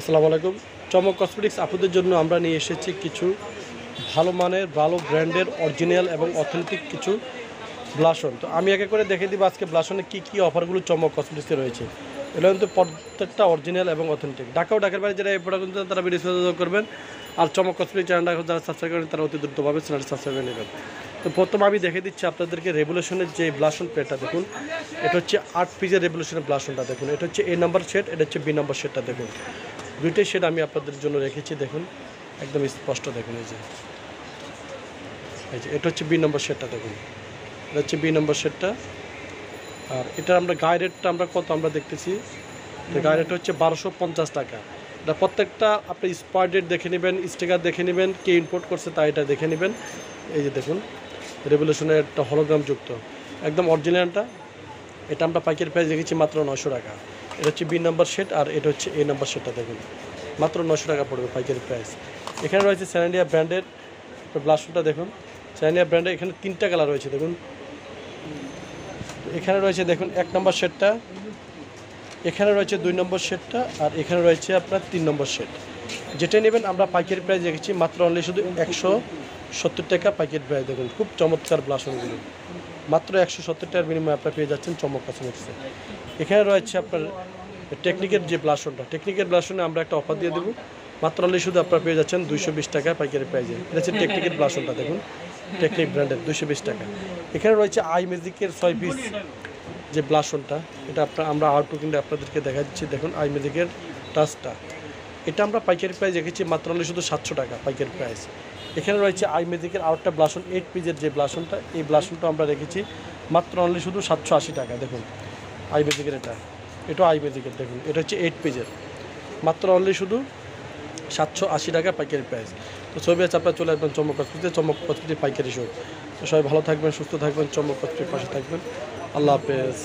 আসসালামু আলাইকুম। চমক কসমেটিক্স আপুদের জন্য আমরা নিয়ে এসেছি কিছু ভালো মানের ভালো ব্র্যান্ডের অরিজিনাল এবং অথেন্টিক কিছু ব্লাশন। তো আমি একে করে দেখে দিব আজকে ব্লাশনে কী অফারগুলো চমক কসমেটিক্সে রয়েছে। এগুলো কিন্তু প্রত্যেকটা অরিজিনাল এবং অথেন্টিক। ঢাকা ও ঢাকার বাইরে যারা এই প্রোডাক্ট কিনতে তারা ভিডিও যোগাযোগ করবেন। আর চমক কসমেটিক্স চ্যানেলটা যারা সাবস্ক্রাইব করেন তারা অতি দ্রুতভাবে চ্যানেলটা সাবস্ক্রাইব করে নেবেন। তো প্রথমে আমি দেখে দিচ্ছি আপনাদেরকে রেভলিউশনের যে ব্লাশন প্লেটটা দেখুন। এটা হচ্ছে 8 পিসের রেভলিউশনের ব্লাশনটা দেখুন। এটা হচ্ছে A নাম্বার শেড, এটা হচ্ছে B নাম্বার শেডটা দেখুন। দুইটাই শেড আমি আপনাদের জন্য রেখেছি দেখুন, একদম স্পষ্ট দেখুন। এই যে এটা হচ্ছে B নম্বর শেডটা দেখুন, এটা হচ্ছে B নম্বর শেডটা। আর এটা আমরা গায়ে রেটটা আমরা কত আমরা দেখতেছি, গায়ে রেটটা হচ্ছে 1250 টাকা। এটা প্রত্যেকটা আপনি স্পট ডেট দেখে নেবেন, স্টিকার দেখে নেবেন, কে ইম্পোর্ট করছে তা এটা দেখে নেবেন। এই যে দেখুন রেভলিউশনের একটা হলোগ্রাম যুক্ত একদম অরিজিনালটা। এটা আমরা পাইকারি প্রাইস রেখেছি মাত্র 900 টাকা। এটা হচ্ছে B নম্বর শেড আর এটা হচ্ছে A নম্বর শেডটা দেখুন, মাত্র 900 টাকা পড়বে পাইকারি প্রাইস। এখানে রয়েছে স্যানেডিয়া ব্র্যান্ডের ব্লাশনটা দেখুন। স্যানেডিয়া ব্র্যান্ডের এখানে 3টা কালার রয়েছে দেখুন। এখানে রয়েছে দেখুন 1 নম্বর শেডটা, এখানে রয়েছে 2 নম্বর শেডটা, আর এখানে রয়েছে আপনার 3 নম্বর শেড। যেটা নেবেন আমরা পাইকারি প্রাইস রেখেছি মাত্র অনলি শুধু 170 টাকা পাইকারি প্রাইস। দেখুন খুব চমৎকার ব্লাশনগুলো, মাত্র 170 টাকার বিনিময়ে আপনারা পেয়ে যাচ্ছেন চমক কসমেটিক্সে। এখানে রয়েছে আপনার টেকনিকের যে ব্লাশনটা, টেকনিকের ব্লাশনে আমরা একটা অফার দিয়ে দেবো মাত্র অনলি শুধু আপনারা পেয়ে যাচ্ছেন 220 টাকায় পাইকারি প্রাইজে। এটা হচ্ছে টেকনিকের ব্লাশনটা দেখুন, টেকনিক ব্র্যান্ডের 220 টাকা। এখানে রয়েছে আই ম্যাজিকের 6 পিস যে ব্লাশনটা, এটা আমরা আউটলুকিংটা আপনাদেরকে দেখা দিচ্ছি দেখুন। আই ম্যাজিকের টাচটা, এটা আমরা পাইকারি প্রাইস রেখেছি মাত্র অনলি শুধু 700 টাকা পাইকারি প্রাইস। এখানে রয়েছে আই ম্যাজিকের আউটটা ব্লাশন 8 পিসের যে ব্লাশনটা, এই ব্লাশনটা আমরা রেখেছি মাত্র অনলি শুধু 780 টাকা দেখুন। আই ম্যাজিকের এটা আই ম্যাজিকের দেখুন, এটা হচ্ছে 8 পিসের, মাত্র অনলি শুধু 780 টাকা পাইকারি প্রাইস। তো ছবি আছে আপনারা চলে আসবেন চমক কসমেটিক্সে, চমক কসমেটিক্স পাইকারি শো। তো সবাই ভালো থাকবেন, সুস্থ থাকবেন, চমক কসমেটিক্সের পাশে থাকবেন। আল্লাহ হাফেজ।